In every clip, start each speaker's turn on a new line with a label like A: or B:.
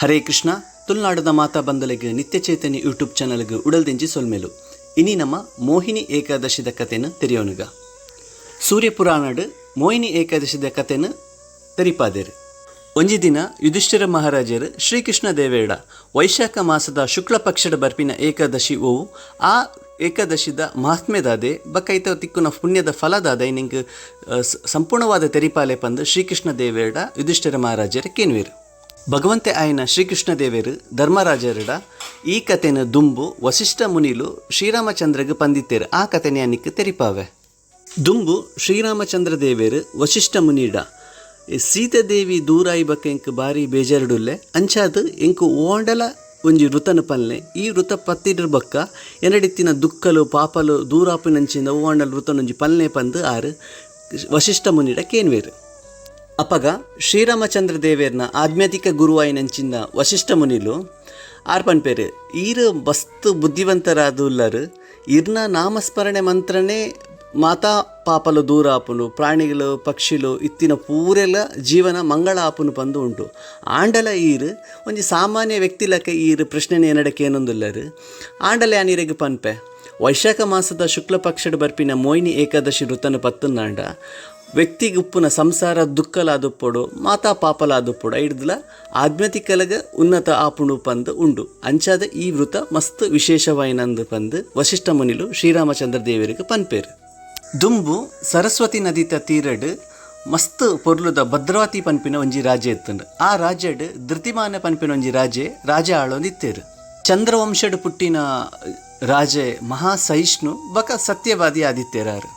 A: ಹರೇ ಕೃಷ್ಣ. ತುಳುನಾಡದ ಮಾತಾ ಬಂದಲೆಗೆ ನಿತ್ಯಚೈತನ್ಯ YouTube ಚಾನಲ್ಗೆ ಉಡಲ್ದೆಂಜಿ ಸೊಲ್ಮೇಲು ಇನಿ ನಮ್ಮ ಮೋಹಿನಿ ಏಕಾದಶಿದ ಕಥೆನ ತೆರೆಯೋನುಗ. ಸೂರ್ಯಪುರಾಣಡ್ ಮೋಹಿನಿ ಏಕಾದಶಿದ ಕಥೆನ ತೆರಿಪಾದೇರು. ಒಂಜಿ ದಿನ ಯುಧಿಷ್ಠಿರ ಮಹಾರಾಜರು ಶ್ರೀಕೃಷ್ಣ ದೇವೇಡ ವೈಶಾಖ ಮಾಸದ ಶುಕ್ಲ ಪಕ್ಷದ ಬರ್ಪಿನ ಏಕಾದಶಿ ಓವು ಆ ಏಕಾದಶಿದ ಮಹಾತ್ಮೆದಾದೆ ಬಕೈತ ತಿಕ್ಕುನ ಪುಣ್ಯದ ಫಲದಾದ ನಿಂಗೆ ಸಂಪೂರ್ಣವಾದ ತೆರಿಪಾಲೆ ಪಂದು ಶ್ರೀಕೃಷ್ಣ ದೇವೇಡ ಯುಧಿಷ್ಠಿರ ಮಹಾರಾಜರ ಕೇನ್ವೇರು. ಭಗವಂತೆ ಆಯ್ನ ಶ್ರೀಕೃಷ್ಣ ದೇವೇರು ಧರ್ಮರಾಜರಡ ಈ ಕಥೆನ ದುಂಬು ವಸಿಷ್ಠ ಮುನಿಲು ಶ್ರೀರಾಮಚಂದ್ರಗೆ ಪಂದಿತ್ತೇರು. ಆ ಕಥೆನ ನಿಕ್ಕೆ ತೆರಿಪಾವೆ. ದುಂಬು ಶ್ರೀರಾಮಚಂದ್ರ ದೇವೇರು ವಸಿಷ್ಠ ಮುನಿಡ ಸೀತಾದೇವಿ ದೂರಾಯಿ ಬಕ್ಕ ಎಂಕ್ ಬಾರಿ ಬೇಜಾರುಡುಲ್ಲೆ ಅಂಚಾದ ಎಂಕು ಓಂಡಲ ಒಂಜಿ ವೃತನ ಪಲ್ಲೆ ಈ ವೃತ ಪತ್ತಿಡ್ರ ಬಕ್ಕ ಎನಡಿತ್ತಿನ ದುಃಖಲು ಪಾಪಲು ದೂರಾಪಿನಂಚಿಂದ ಓಂಡಲ ವೃತನೊಂಜಿ ಪಲ್ಲೆ ಪಂದು ಆರು ವಸಿಷ್ಠ ಮುನಿಡ ಕೇನ್ವೇರು. ಅಪಗ ಶ್ರೀರಾಮಚಂದ್ರ ದೇವೇರ್ನ ಆಧ್ಯಾತ್ಮಿಕ ಗುರುವಾಯಿನಂಚಿನ ವಸಿಷ್ಠ ಮುನಿಲು ಆರ್ ಪನ್ಪೇರು ಈರು ಮಸ್ತ್ ಬುದ್ಧಿವಂತರಾದುಲ್ಲರು ಇರ್ನ ನಾಮಸ್ಮರಣೆ ಮಂತ್ರನೇ ಮಾತಾ ಪಾಪಲು ದೂರ ಆಪುನು ಪ್ರಾಣಿಗಳು ಪಕ್ಷಿಲು ಇತ್ತಿನ ಪೂರೆಲ್ಲ ಜೀವನ ಮಂಗಳ ಆಪುನು ಪಂದು ಉಂಟು. ಆಂಡಲ ಈರು ಒಂಜಿ ಸಾಮಾನ್ಯ ವ್ಯಕ್ತಿ ಲೆಕ್ಕ ಈರು ಪ್ರಶ್ನೆ ಏನಡಕ್ಕೆ ಏನೊಂದುಲ್ಲರು ಆಂಡಲ ಯಾನೀರೆಗೆ ಪನ್ಪೆ ವೈಶಾಖ ಮಾಸದ ಶುಕ್ಲ ಪಕ್ಷದ ಬರ್ಪಿನ ಮೋಹಿನಿ ಏಕಾದಶಿ ವೃತನ ಪತ್ತುನಾಂಡ ವ್ಯಕ್ತಿಗೆ ಉಪ್ಪುನ ಸಂಸಾರ ದುಃಖಲಾದುಪ್ಪಡು ಮಾತಾ ಪಾಪಲಾದುಪ್ಪಡು ಹಿಡ್ದಲ ಆಧ್ಯಾತ್ಮಿಕಲಗ ಉನ್ನತ ಆಪುಣು ಪಂದು ಉಂಡು. ಅಂಚಾದ ಈ ವೃತ ಮಸ್ತ್ ವಿಶೇಷವಾಯಿನಂದು ಪಂದು ವಸಿಷ್ಠ ಮುನಿಲು ಶ್ರೀರಾಮಚಂದ್ರ ದೇವರಿಗೆ ಪನ್ಪೇರು. ದುಂಬು ಸರಸ್ವತಿ ನದಿತ ತೀರಡ್ ಮಸ್ತ್ ಪೊರ್ಲುದ ಭದ್ರಾವತಿ ಪನ್ಪಿನ ಒಂಜಿ ರಾಜ್ಯ ಇತ್ತಂಡು. ಆ ರಾಜ್ಯಡ್ ಧೃತಿಮಾನ ಪನ್ಪಿನ ಒಂಜಿ ರಾಜ ಆಳೊಂದಿತ್ತೇರು. ಚಂದ್ರವಂಶಡ್ ಪುಟ್ಟಿನ ರಾಜೆ ಮಹಾ ಸಹಿಷ್ಣು ಬಕ ಸತ್ಯವಾದಿ ಆದಿತ್ಯರಾರು.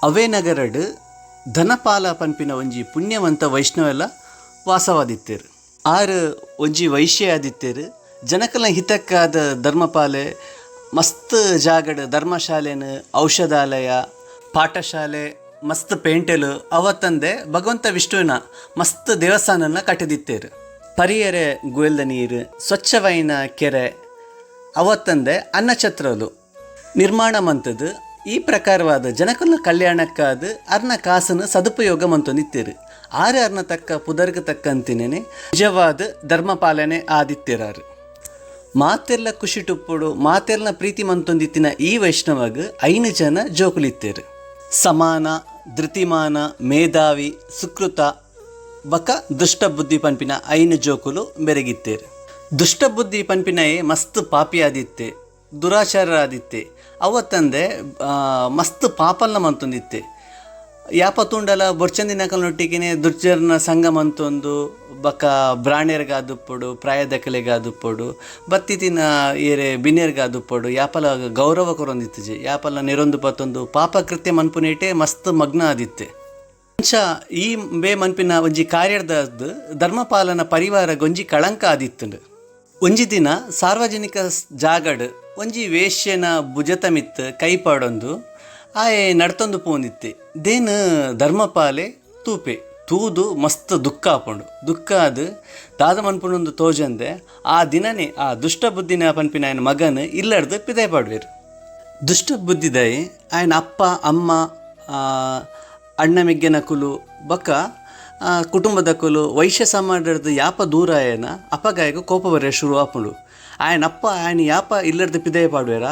A: ಅವೇ ನಗರಡ್ ಧನಪಾಲ ಪನ್ಪಿನ ಒಂಜಿ ಪುಣ್ಯವಂತ ವೈಷ್ಣವೆಲ್ಲ ವಾಸವಾದಿತ್ತೇರು. ಆರು ಒಂಜಿ ವೈಶ್ಯ ಆದಿತ್ತೇರು. ಜನಕಲ ಹಿತಕ್ಕಾದ ಧರ್ಮಪಾಲೆ ಮಸ್ತ್ ಜಾಗಡ್ ಧರ್ಮಶಾಲೆನ ಔಷಧಾಲಯ ಪಾಠಶಾಲೆ ಮಸ್ತ್ ಪೇಂಟೆಲು ಅವತ್ತಂದೆ ಭಗವಂತ ವಿಷ್ಣುವಿನ ಮಸ್ತ್ ದೇವಸ್ಥಾನನ ಕಟ್ಟಿದಿತ್ತೇರು. ಪರಿಯರೆ ಗುಯಲ್ದ ನೀರು ಸ್ವಚ್ಛವೈನ ಕೆರೆ ಅವತ್ತಂದೆ ಅನ್ನಛತ್ರಲು ನಿರ್ಮಾಣ ಮಂತದ್ದು. ಈ ಪ್ರಕಾರವಾದ ಜನಕಲ್ನ ಕಲ್ಯಾಣಕ್ಕಾದ ಅರ್ನ ಕಾಸನ್ನು ಸದುಪಯೋಗ ಮಂತೊಂದಿತ್ತೇರು. ಅರ್ನ ತಕ್ಕ ಪುದರ್ಗ ತಕ್ಕಂತಿನೇ ನಿಜವಾದ ಧರ್ಮಪಾಲನೆ ಆದಿತ್ಯರಾರು. ಮಾತೆಲ್ಲ ಖುಷಿ ಟುಪ್ಪುಡು ಮಾತೆಲ್ಲ ಪ್ರೀತಿ ಮಂತೊಂದಿತ್ತಿನ ಈ ವೈಷ್ಣವಗ 5 ಜನ ಜೋಕುಲಿತ್ತೇರು. ಸಮಾನ, ಧೃತಿಮಾನ, ಮೇಧಾವಿ, ಸುಕೃತ ಬಕ ದುಷ್ಟಬುದ್ಧಿ ಪನ್ಪಿನ 5 ಜೋಕುಲು ಬೆರಗಿತ್ತೇರು. ದುಷ್ಟಬುದ್ಧಿ ಪನ್ಪಿನಯೇ ಮಸ್ತ್ ಪಾಪಿ ಆದಿತ್ತೆ, ದುರಾಚಾರ ಆದಿತ್ತೆ. ಅವತ್ತಂದೆ ಮಸ್ತ್ ಪಾಪಲ್ನ ಮಂತೊಂದಿತ್ತೆ. ಯಾಪತ್ತುಂಡಲ ಬೊರ್ಚಂದಿನಕಲ್ನೊಟ್ಟಿಗೆ ದುರ್ಜರ್ನ ಸಂಘ ಮಂತೊಂದು ಬಕ ಬ್ರಾಣ್ಯರ್ಗಾದುಪ್ಪಡು ಪ್ರಾಯದಕಲೆಗಾದುಪ್ಪಡು ಬತ್ತಿತಿನ ಏರೆ ಬಿನ್ಯರ್ಗಾದುಪ್ಪಡು ಯಾಪಲ ಗೌರವ ಕೊರೊಂದಿತ್ತಜೆ ಯಾಪಲ ನೆರೊಂದು ಪತ್ತೊಂದು ಪಾಪ ಕೃತ್ಯ ಮನ್ಪುನೇಟೆ ಮಸ್ತ್ ಮಗ್ನ ಆದಿತ್ತೆ. ಅಂಚ ಈ ಬೇ ಮನ್ಪಿನ ಒಂಜಿ ಕಾರ್ಯದ ಧರ್ಮಪಾಲನ ಪರಿವಾರ ಗೊಂಜಿ ಕಳಂಕ ಆದಿತ್ತುಂಡು. ಒಂಜಿ ದಿನ ಸಾರ್ವಜನಿಕ ಜಾಗಡ್ ಒಂಜಿ ವೇಶ್ಯನ ಭುಜತ ಮಿತ್ ಕೈಪಾಡೊಂದು ಆಯೆ ನಡ್ತೊಂದು ಪೋಂದಿತ್ತೆ. ದೇನು ಧರ್ಮಪಾಲೆ ತೂಪೆ ತೂದು ಮಸ್ತ್ ದುಃಖ ಆಪುಂಡು. ದುಃಖ ಅದು ದಾದ ಮನ್ಪುಂಡು ತೋಜಂದೆ ಆ ದಿನನೇ ಆ ದುಷ್ಟಬುದ್ಧಿನ ಪನ್ಪಿನ ಆಯನ ಮಗನ ಇಲ್ಲಡ್ದು ಪಿದಾಯ ಪಾಡ್ವೇರು. ದುಷ್ಟಬುದ್ಧಿದಾಯಿ ಆಯನ ಅಪ್ಪ ಅಮ್ಮ ಅಣ್ಣ ಮೆಗ್ಗೆನ ಕುಲು ಬಕ ಕುಟುಂಬದ ಕುಲು ವೈಶ್ಯ ಸಮಾಜದ ಯಾಪ ದೂರ ಆಯನ ಅಪ್ಪಗಾಯಗ ಕೋಪ ಬರೆಯ ಶುರು ಆಪುಂಡು. ಆಯನಪ್ಪ ಆಯನ ಯಾಪ ಇಲ್ಲಡ್ದು ಪಿದಾಯ ಪಾಡ್ವೇರ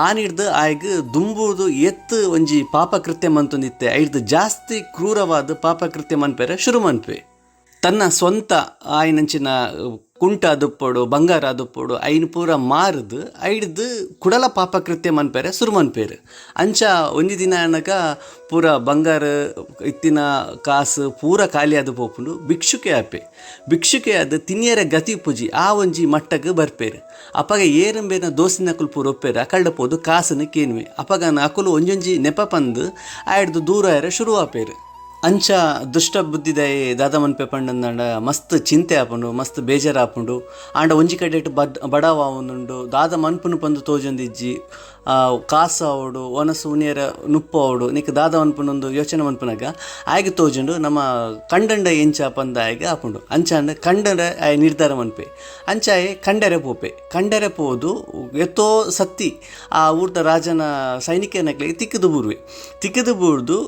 A: ಆನಿಡ್ದು ಆಯ್ಗೆ ದುಂಬುದು ಎತ್ತು ಒಂಜಿ ಪಾಪಕೃತ್ಯ ಮಂತೊಂದಿತ್ತೆ. ಐಡ್ದು ಜಾಸ್ತಿ ಕ್ರೂರವಾದ ಪಾಪಕೃತ್ಯ ಮನ್ಪೆರೆ ಶುರು ಮನ್ಪೆ. ತನ್ನ ಸ್ವಂತ ಆಯ್ನಂಚಿನ ಕುಂಟ ಅದುಪ್ಪಡು ಬಂಗಾರ ಅದುಪ್ಪಡು ಐನು ಪೂರ ಮಾರದು ಐಡ್ದು ಕುಡಲ ಪಾಪಕೃತ್ಯ ಮನ್ಪೆರೆ ಶುರು ಮನ್ಪೇರು. ಅಂಚ ಒಂಜಿ ದಿನ ಅನ್ನಗ ಪೂರ ಬಂಗಾರ ಇತ್ತಿನ ಕಾಸು ಪೂರ ಖಾಲಿ ಆದು ಪೋಪುಂಡು ಭಿಕ್ಷುಕೆ ಆಪೆ. ಭಿಕ್ಷುಕೆ ಆದ ತಿನ್ಯರ ಗತಿ ಪೂಜಿ ಆ ಒಂಜಿ ಮಟ್ಟಕ್ಕೆ ಬರ್ಪೇರು. ಅಪಗ ಏರಂಬೇನ ದೋಸಿನ ಅಕುಲು ಪೂರ ಒಪ್ಪೇರು ಅಕಲ್ಡಪೋದು ಕಾಸನ್ನು ಕೇನ್ವೆ. ಅಪಗ ಅಕುಲು ಒಂಜೊಂಜಿ ನೆಪ ಪಂದು ಆಯ್ಡ್ದು ದೂರ ಏರ ಶುರು ಆಪೇರು. ಅಂಚ ದುಷ್ಟ ಬುದ್ಧಿದಾಯಿ ದಾದ ಮನ್ಪೆ ಪಂಡಂದಾಂಡ ಮಸ್ತ್ ಚಿಂತೆ ಆಪುಂಡು ಮಸ್ತ್ ಬೇಜಾರು ಆಪುಂಡು. ಆಂಡ ಒಂಜಿ ಕಡೆ ಬಡಾವ ಆವೊಂದುಂಡು ದಾದ ಮನ್ಪುನು ಪಂದು ತೋಜೊಂದಿಜ್ಜಿ ಕಾಸು ಅವಡು ಒನಸು ಉನಿಯರ ನುಪ್ಪು ಅವಡು ನಿಕ್ ದಾದ ಮನ್ಪುನೊಂದು ಯೋಚನೆ ಮನ್ಪುನಾಗ ಆಯ್ಗೆ ತೋಜುಂಡು ನಮ್ಮ ಕಂಡಂಡ ಎಂಚ ಪಂದ ಆಯ್ಗೆ ಹಾಕೊಂಡು ಅಂಚಾಂಡ ಕಂಡರ ಆಯ್ ನಿರ್ಧಾರ ಮನ್ಪೆ ಅಂಚಾಯ್ ಕಂಡರೆ ಪೋಪೆ ಕಂಡರೆ ಪೋದು ಎತ್ತೋ ಸತ್ತಿ ಆ ಊಟ ರಾಜನ ಸೈನಿಕನಕ್ಲಿಗೆ ತಿಕ್ಕಿದು ಬೂರ್ದು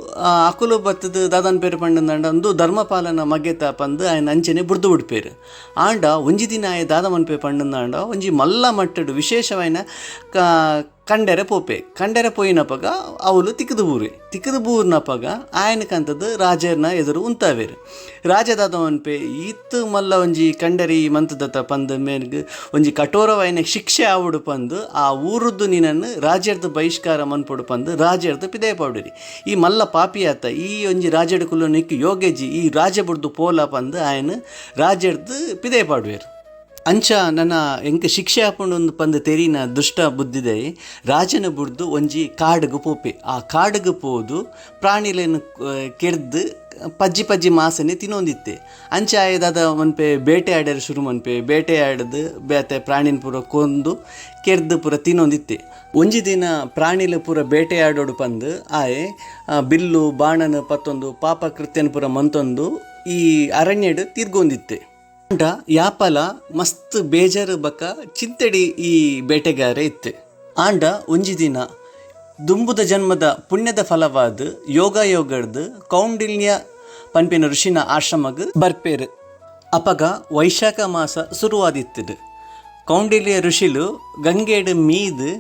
A: ಅಕುಲು ಬತ್ತದ ದಾದನ್ ಪೇರು ಪಂಡಂದ ಒಂದು ಧರ್ಮಪಾಲನ ಮಗೆತ ಪಂದು ಆಯ್ನ ಅಂಚನೆ ಬುಡ್ದು ಬಿಡ್ಪೇರು ಆಂಡ ಒಂಜಿ ದಿನ ಆಯ್ ದಾದ ಮನ್ಪೆ ಪಂಡಂದಾಂಡ ಒಂಜಿ ಮಲ್ಲ ಮಟ್ಟಡು ವಿಶೇಷವಾಯಿನ ಕಂಡೆರೆ ಪೋಯಿನಪಗ ಅವಳು ತಿಕ್ಕದು ಬೂರ್ನಪಗ ಆಯನಕಂತದ್ದು ರಾಜರ್ನ ಎದುರು ಉಂತಾವೇರು ರಾಜದಾದ ಮನ್ಪೆ ಈತ್ ಮಲ್ಲ ಒಂಜಿ ಕಂಡರಿ ಮಂತದತ್ತ ಪಂದ ಮೇಲ್ಗೆ ಒಂಜಿ ಕಠೋರವಾಯಿನ ಶಿಕ್ಷೆ ಆವಡು ಪಂದು ಆ ಊರದ್ದು ನೀನನ್ನು ರಾಜ್ಯರ್ದು ಬಹಿಷ್ಕಾರ ಮನ್ಪೊಡು ಪಂದು ರಾಜ್ಯರ್ದು ಪಿದೇ ಪಾವುಡಿರಿ ಈ ಮಲ್ಲ ಪಾಪಿಯಾತ ಈ ಒಂಜಿ ರಾಜ್ಯಡ್ ಕುಲ್ಲ ನಿಕ್ಕು ಯೋಗ್ಯಜಿ ಈ ರಾಜ್ಯ ಬುಡ್ದು ಪೋಲ ಪಂದು ಆಯನ ರಾಜ್ಯರ್ದು ಪಿದೇ ಪಾಡುವೇರು ಅಂಚ ನನ್ನ ಎಂಕ ಶಿಕ್ಷೆ ಹಾಕೊಂಡು ಪಂದು ತೆರಿನ ದುಷ್ಟ ಬುದ್ಧಿದೆ ರಾಜನ ಬುಡ್ದು ಒಂಜಿ ಕಾಡುಗು ಪೋಪೆ ಆ ಕಾಡುಗು ಪೋದು ಪ್ರಾಣಿಲೇನು ಕೆರ್ದು ಪಜ್ಜಿ ಮಾಸನೆ ತಿನ್ನೊಂದಿತ್ತೆ ಅಂಚೆ ಆಯ್ದಾದ ಮನ್ಪೆ ಬೇಟೆ ಆಡ್ಯಾರ ಶುರು ಮನ್ಪೆ ಬೇಟೆ ಆಡದು ಬೇತೆ ಪ್ರಾಣಿನ ಪೂರ ಕೊಂದು ಕೆರ್ದು ಪೂರ ತಿನ್ನೊಂದಿತ್ತೆ ಒಂಜಿ ದಿನ ಪ್ರಾಣಿಲು ಪೂರ ಬೇಟೆ ಆಡೋಡು ಪಂದು ಆಯೆ ಬಿಲ್ಲು ಬಾಣನ ಪತ್ತೊಂದು ಪಾಪ ಕೃತ್ಯನ ಪೂರ ಮಂತೊಂದು ಈ ಅರಣ್ಯಡು ತಿರ್ಗೊಂದಿತ್ತೆ ಅಂಡ ಯಾಪಲ ಮಸ್ತ್ ಬೇಜಾರು ಬಕ ಚಿಂತಡಿ ಈ ಬೇಟೆಗಾರ ಇತ್ತೆ ಆಂಡ ಒಂಜಿ ದಿನ ದುಂಬುದ ಜನ್ಮದ ಪುಣ್ಯದ ಫಲವಾದ ಯೋಗರ್ದು ಕೌಂಡಿಲ್ಯ ಪನ್ಪಿನ ಋಷಿನ ಆಶ್ರಮಗ್ ಬರ್ಪೇರು ಅಪಗ ವೈಶಾಖ ಮಾಸ ಶುರುವಾದಿತ್ತದು ಕೌಂಡಿಲ್ಯ ಋಷಿಲು ಗಂಗೆಡು ಮೀದು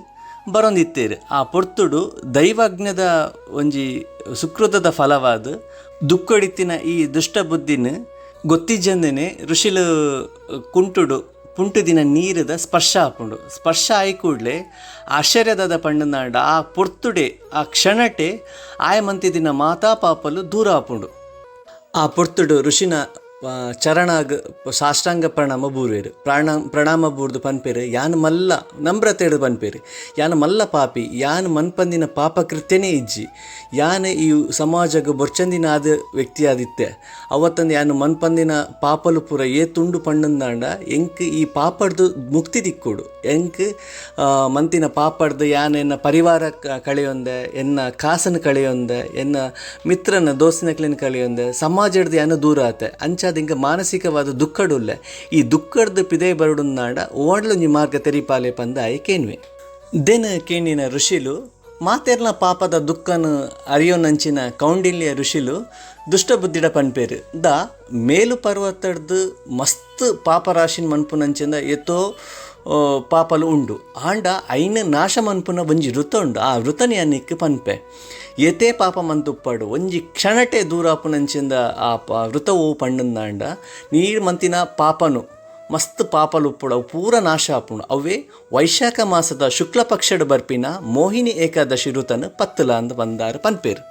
A: ಬರೊಂದಿತ್ತೇರು ಆ ಪೊರ್ತುಡು ದೈವಜ್ಞದ ಒಂಜಿ ಸುಕೃತದ ಫಲವಾದ ದುಃಖಡಿತ್ತಿನ ಈ ದುಷ್ಟ ಬುದ್ಧಿನ ಗೊತ್ತಿಜ್ಜಂದೇನೆ ಋಷಿಲು ಪುಂಟು ದಿನ ನೀರದ ಸ್ಪರ್ಶ ಆಯ್ ಕೂಡಲೇ ಆಶ್ಚರ್ಯದಾದ ಪಂಡನಾಂಡ ಆ ಪೊರ್ತುಡೆ ಆ ಕ್ಷಣಟೆ ಆಯ ಮಂತಿ ದಿನ ಮಾತಾ ಪಾಪಲು ದೂರ ಆಪುಂಡು ಆ ಪೊರ್ತುಡು ಋಷಿನ ಚರಣಾಗ ಸಾಷ್ಟಾಂಗ ಪ್ರಣಾಮ ಬೂರ್ವೇರು ಪ್ರಣಾಮ ಬೂರ್ದು ಪನ್ಪೇರು ಯಾನು ಮಲ್ಲ ನಮ್ರತೆಡು ಪನ್ಪೇರು ಯಾನು ಮಲ್ಲ ಪಾಪಿ ಯಾನು ಮನ್ಪಂದಿನ ಪಾಪ ಕೃತ್ಯನೇ ಇಜ್ಜಿ ಯಾನು ಈ ಸಮಾಜಗ ಬೊರ್ಚಂದಿನ ಆದ ವ್ಯಕ್ತಿ ಆದಿತ್ತೆ ಅವತ್ತಂದು ಯಾನು ಮನ್ಪಂದಿನ ಪಾಪಲು ಪೂರ ತುಂಡು ಪಂಡಂದಾಂಡ ಎಂಕ್ ಈ ಪಾಪಡ್ದು ಮುಕ್ತಿ ದಿಕ್ಕೊಡು ಎಂಕ್ ಮಂತಿನ ಪಾಪಡ್ದು ಯಾನು ಎನ್ನ ಪರಿವಾರ ಕಳೆಯೊಂದೆ ಎನ್ನ ಕಾಸನ್ನು ಕಳೆಯೊಂದೆ ಎನ್ನ ಮಿತ್ರನ ದೋಸ್ತಿನಕ್ಲಿನ ಕಳೆಯೊಂದೆ ಸಮಾಜಡ್ದು ಯಾನು ದೂರ ಆತೆ ಅಂಚ ದಿಂಗ ಮಾನಸಿಕವಾದ ದುಃಖಡುಲ್ಲೆ ಈ ದುಃಖದ ಪಿದೇ ಬರಡುನ್ನಾಡ ಓಡ್ಲೊಂಜಿ ಮಾರ್ಗ ತೆರಿಪಾಲೆ ಪಂದ ಆಯ್ ಕೇನ್ವೆ ದೆನ್ ಕೇಣಿನ ಋಷಿಲು ಮಾತೆರ್ನ ಪಾಪದ ದುಃಖನು ಅರಿಯೋನಂಚಿನ ಕೌಂಡಿಲ್ಯ ಋಷಿಲು ದುಷ್ಟಬುದ್ಧಿಡ ಪನ್ಪೇರು ಮೇಲು ಪರ್ವತಡ್ದು ಮಸ್ತ್ ಪಾಪರಾಶಿನ ಮನ್ಪುನಂಚಿಂದ ಎತ್ತೋ ಪಾಪಲು ಉಂಡು ಆಂಡ ಐನ ನಾಶ ಮನ್ಪುನ ಒಂಜಿ ವೃತ ಉಂಡು ಆ ವೃತನಿ ಅನ್ನಿಕ್ಕೆ ಪನ್ಪೆ ಏತೇ ಪಾಪ ಮಂತುಪ್ಪಡು ಒಂಜಿ ಕ್ಷಣಟೆ ದೂರಾಪುನಂಚಿಂದ ಆ ವೃತವು ಪಂಡಂದಾಂಡ ನೀರು ಮಂತಿನ ಪಾಪನು ಮಸ್ತ್ ಪಾಪಲು ಉಪ್ಪುಡು ಅವು ಪೂರ ನಾಶ ಆಪುಂಡು ಅವೇ ವೈಶಾಖ ಮಾಸದ ಶುಕ್ಲ ಪಕ್ಷಡು ಬರ್ಪಿನ ಮೋಹಿನಿ ಏಕಾದಶಿ ಋತನ ಪತ್ತಲ ಅಂದ ಬಂದಾರ ಪನ್ಪೇರು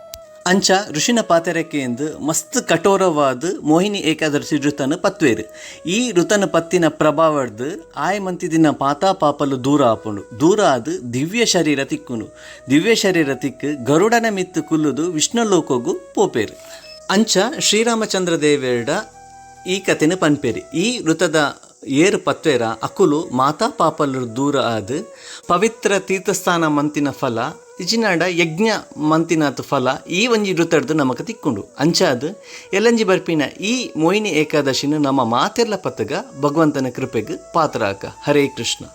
A: ಅಂಚ ಋಷಿನ ಪಾತೆರಕ್ಕೆ ಎಂದು ಮಸ್ತ್ ಕಠೋರವಾದ ಮೋಹಿನಿ ಏಕಾದಶಿ ಋತನ ಪತ್ವೇರು ಈ ಋತನ ಪತ್ತಿನ ಪ್ರಭಾವಡ್ದು ಆಯ್ ಮಂತಿದಿನ ಪಾತಾ ಪಾಪಲು ದೂರ ಆಪುಂಡು ದೂರ ಆದು ದಿವ್ಯ ಶರೀರ ತಿಕ್ಕುನು ದಿವ್ಯ ಶರೀರ ತಿಕ್ಕು ಗರುಡನ ಮಿತ್ತು ಕುಲ್ಲುದು ವಿಷ್ಣುಲೋಕೋಗು ಪೋಪೇರು ಅಂಚ ಶ್ರೀರಾಮಚಂದ್ರ ದೇವೇರ್ಡ ಈ ಕಥೆನ ಪನ್ಪೇರಿ ಈ ಋತದ ಏರು ಪತ್ವೇರ ಅಕುಲು ಮಾತಾ ಪಾಪಲು ದೂರ ಆದು ಪವಿತ್ರ ತೀರ್ಥಸ್ಥಾನ ಮಂತಿನ ಫಲ ಇಜಿನಾಡ ಯಜ್ಞ ಮಂತಿನಾಥ ಫಲ ಈ ಒಂಜಿ ಋತಡ್ದು ನಮಕ ತಿಕ್ಕೊಂಡು ಅಂಚಾದು ಎಲ್ಲಂಜಿ ಬರ್ಪಿನ ಈ ಮೋಹಿನಿ ಏಕಾದಶಿನ ನಮ್ಮ ಮಾತೆರ್ಲ ಪತ್ತಗ ಭಗವಂತನ ಕೃಪೆಗೆ ಪಾತ್ರ ಆಕ. ಹರೇ ಕೃಷ್ಣ.